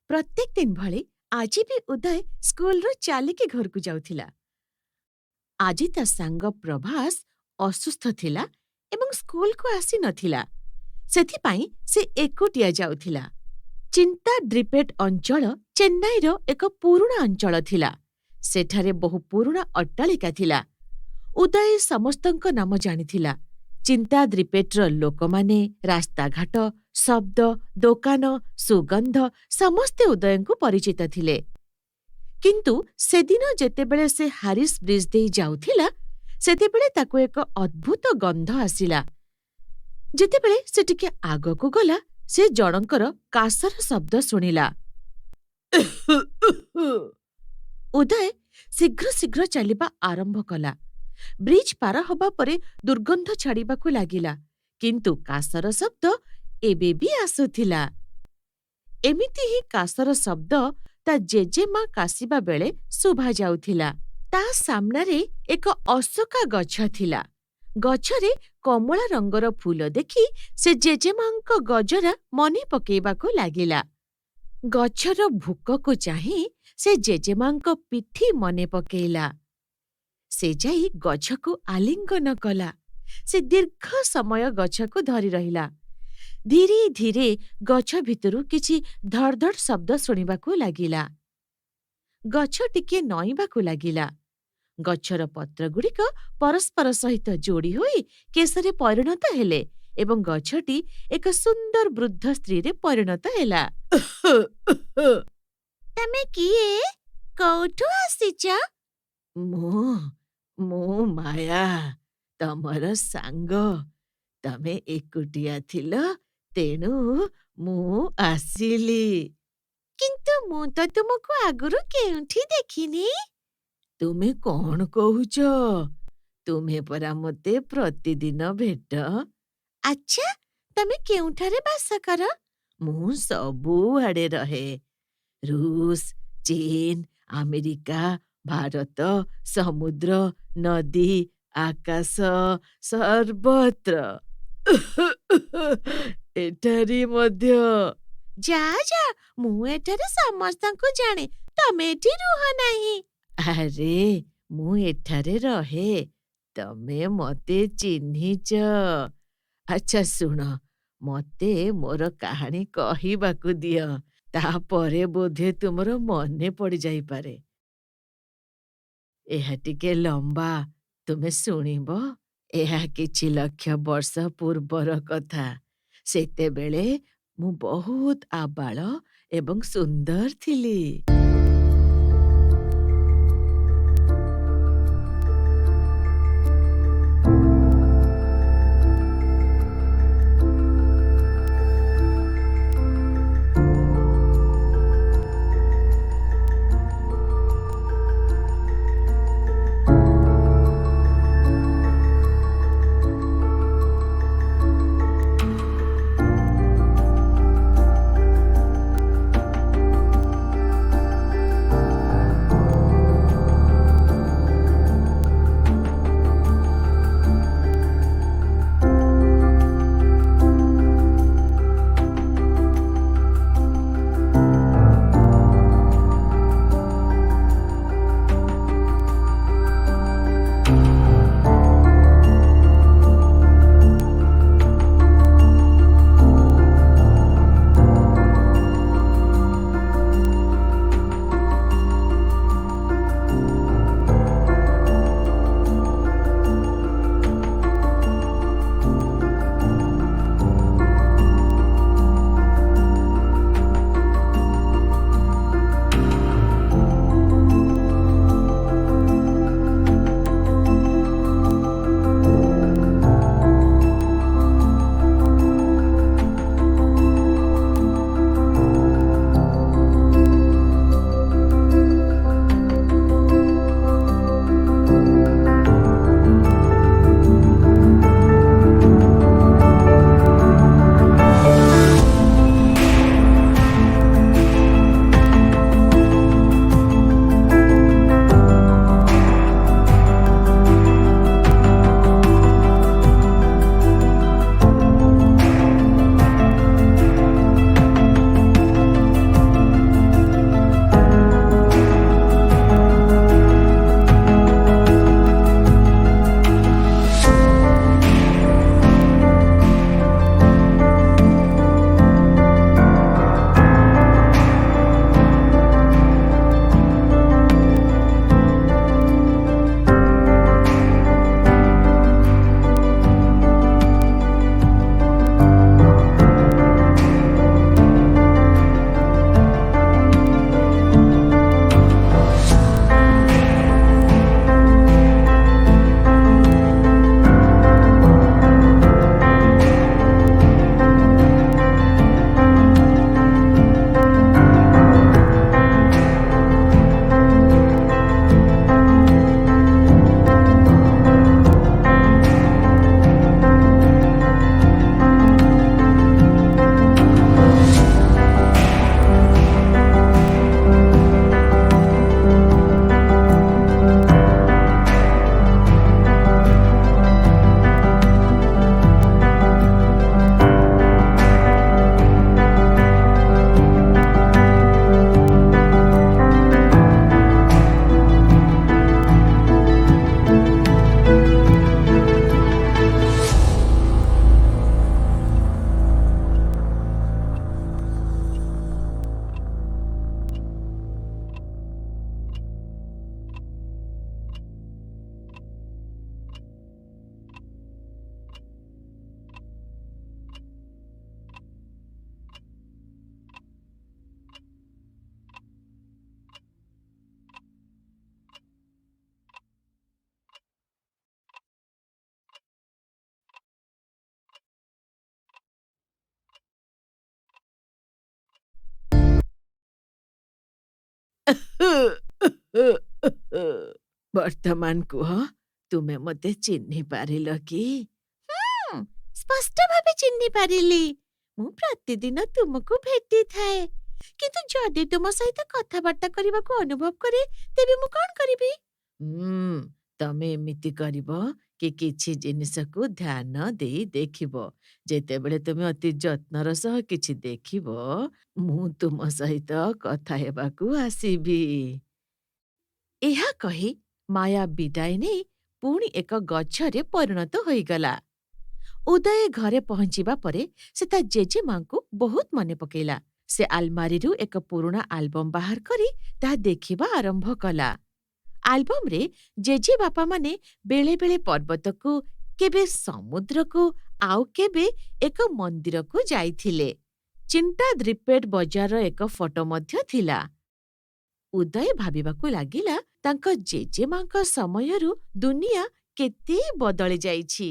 ପ୍ରତ୍ୟେକ ଦିନ ଭଳି ଆଜି ବି ଉଦୟ ସ୍କୁଲରୁ ଚାଲିକି ଘରକୁ ଯାଉଥିଲା। ଆଜି ତା ସାଙ୍ଗ ପ୍ରଭାସ ଅସୁସ୍ଥ ଥିଲା ଏବଂ ସ୍କୁଲକୁ ଆସି ନଥିଲା। ସେଥିପାଇଁ ସେ ଏକୁଟିଆ ଯାଉଥିଲା। ଚିନ୍ତା ଡ୍ରିପେଟ୍ ଅଞ୍ଚଳ ଚେନ୍ନାଇର ଏକ ପୁରୁଣା ଅଞ୍ଚଳ ଥିଲା। ସେଠାରେ ବହୁ ପୁରୁଣା ଅଟ୍ଟାଳିକା ଥିଲା। ଉଦୟ ସମସ୍ତଙ୍କ ନାମ ଜାଣିଥିଲା। ଚିନ୍ତା ଦ୍ରିପେଟ୍ର ଲୋକମାନେ, ରାସ୍ତାଘାଟ, ଶବ୍ଦ, ଦୋକାନ, ସୁଗନ୍ଧ ସମସ୍ତେ ଉଦୟଙ୍କୁ ପରିଚିତ ଥିଲେ। କିନ୍ତୁ ସେଦିନ ଯେତେବେଳେ ସେ ହାରିସ୍ ବ୍ରିଜ୍ ଦେଇ ଯାଉଥିଲା, ସେତେବେଳେ ତାକୁ ଏକ ଅଦ୍ଭୁତ ଗନ୍ଧ ଆସିଲା। ଯେତେବେଳେ ସେ ଟିକେ ଆଗକୁ ଗଲା, ସେ ଜଣଙ୍କର କାଶର ଶବ୍ଦ ଶୁଣିଲା। ଉଦୟ ଶୀଘ୍ର ଶୀଘ୍ର ଚାଲିବା ଆରମ୍ଭ କଲା। ବ୍ରିଜ୍ ପାର ହେବା ପରେ ଦୁର୍ଗନ୍ଧ ଛାଡ଼ିବାକୁ ଲାଗିଲା, କିନ୍ତୁ କାଶର ଶବ୍ଦ ଏବେ ବି ଆସୁଥିଲା। ଏମିତି ହିଁ କାଶର ଶବ୍ଦ ତା ଜେଜେମା କାଶିବା ବେଳେ ଶୁଭାଯାଉଥିଲା। ତା ସାମ୍ନାରେ ଏକ ଅଶୋକା ଗଛ ଥିଲା। ଗଛରେ କମଳା ରଙ୍ଗର ଫୁଲ ଦେଖି ସେ ଜେଜେମାଙ୍କ ଗଜରା ମନେ ପକେଇବାକୁ ଲାଗିଲା। ଗଛର ଭୁକକୁ ଚାହିଁ ସେ ଜେଜେମାଙ୍କ ପିଠି ମନେ ପକେଇଲା। ସେ ଯାଇ ଗଛକୁ ଆଲିଙ୍ଗନ କଲା। ସେ ଦୀର୍ଘ ସମୟ ଗଛକୁ ଧରି ରହିଲା। ଧୀରେ ଧୀରେ ଗଛ ଭିତରୁ କିଛି ଧଡ଼ ଧଡ଼ ଶବ୍ଦ ଶୁଣିବାକୁ ଲାଗିଲା। ଗଛ ଟିକିଏ ନଇଁବାକୁ ଲାଗିଲା। ଗଛର ପତ୍ରଗୁଡ଼ିକ ପରସ୍ପର ସହିତ ଯୋଡ଼ି ହୋଇ କେଶରେ ପରିଣତ ହେଲେ ଏବଂ ଗଛଟି ଏକ ସୁନ୍ଦର ବୃଦ୍ଧ ସ୍ତ୍ରୀରେ ପରିଣତ ହେଲା। ତମେ କିଏ? କୋଉଠୁ ଆସିଛ? ମୁଁ ମାୟା, ତମର ସାଙ୍ଗ। ତମେ ଏକୁଟିଆ ଥିଲ, ତେଣୁ ମୁଁ ଆସିଲି। କିନ୍ତୁ ମୁଁ ତ ତୁମକୁ ଆଗରୁ କେଉଁଠି ଦେଖିନି। ତୁମେ କଣ କହୁଛ? ତୁମେ ପରା ମୋତେ ପ୍ରତିଦିନ ଭେଟ। ଆଚ୍ଛା, ତମେ କେଉଁଠାରେ ବାସ କର? ମୁଁ ସବୁଆଡ଼େ ରହେ। ରୁଷ, ଚୀନ, ଆମେରିକା, ଭାରତ, ସମୁଦ୍ର, ନଦୀ, ଆକାଶ, ସର୍ବତ୍ର। ଏଠାରେ ମଧ୍ୟ। ଯା, ମୁଁ ଏଠାରେ ସମସ୍ତଙ୍କୁ ଜାଣେ। ତମେ ଏଠି ରୁହ ନାହିଁ। ଆରେ, ମୁଁ ଏଠାରେ ରହେ। ତମେ ମୋତେ ଚିହ୍ନିଛ। ଆଚ୍ଛା ଶୁଣ, ମୋତେ ମୋର କାହାଣୀ କହିବାକୁ ଦିଅ। ତାପରେ ବୋଧେ ତୁମର ମନେ ପଡ଼ିଯାଇପାରେ। ଏହା ଟିକେ ଲମ୍ବା, ତୁମେ ଶୁଣିବ? ଏହା କିଛି ଲକ୍ଷ ବର୍ଷ ପୂର୍ବର କଥା। ସେତେବେଳେ ମୁଁ ବହୁତ ଆବାଳ ଏବଂ ସୁନ୍ଦର ଥିଲି। ବର୍ତ୍ତମାନ କୁହ, ତୁମେ ମୋତେ ଚିହ୍ନି ପାରିଲ କି? ହୁଁ, ସ୍ପଷ୍ଟ ଭାବେ ଚିହ୍ନି ପାରିଲି। ମୁଁ ପ୍ରତିଦିନ ତୁମକୁ ଭେଟିଥାଏ। କିନ୍ତୁ ଯଦି ତୁମ ସହିତ କଥାବାର୍ତ୍ତା କରିବାକୁ ଅନୁଭବ କରେ, ତେବେ ମୁଁ କ'ଣ କରିବି? ତମେ ଏମିତି କରିବ କି କିଛି ଜିନିଷକୁ ଧ୍ୟାନ ଦେଇ ଦେଖିବ। ଯେତେବେଳେ ତୁମେ ଅତି ଯତ୍ନର ସହ କିଛି ଦେଖିବ, ମୁଁ ତୁମ ସହିତ କଥା ହେବାକୁ ଆସିବି। ଏହା କହି ମାୟା ବିଦାୟ ନେଇ ପୁଣି ଏକ ଗଛରେ ପରିଣତ ହୋଇଗଲା। ଉଦୟ ଘରେ ପହଞ୍ଚିବା ପରେ ସେ ତା ଜେଜେମାଙ୍କୁ ବହୁତ ମନେ ପକେଇଲା। ସେ ଆଲମାରିରୁ ଏକ ପୁରୁଣା ଆଲବମ୍ ବାହାର କରି ତାହା ଦେଖିବା ଆରମ୍ଭ କଲା। ଆଲବମ୍ରେ ଜେଜେବାପାମାନେ ବେଳେବେଳେ ପର୍ବତକୁ, କେବେ ସମୁଦ୍ରକୁ, ଆଉ କେବେ ଏକ ମନ୍ଦିରକୁ ଯାଇଥିଲେ। ଚିଣ୍ଟା ଦ୍ରିପେଡ୍ ବଜାରର ଏକ ଫଟୋ ମଧ୍ୟ ଥିଲା। ଉଦୟ ଭାବିବାକୁ ଲାଗିଲା ତାଙ୍କ ଜେଜେମାଙ୍କ ସମୟରୁ ଦୁନିଆ କେତେ ବଦଳି ଯାଇଛି।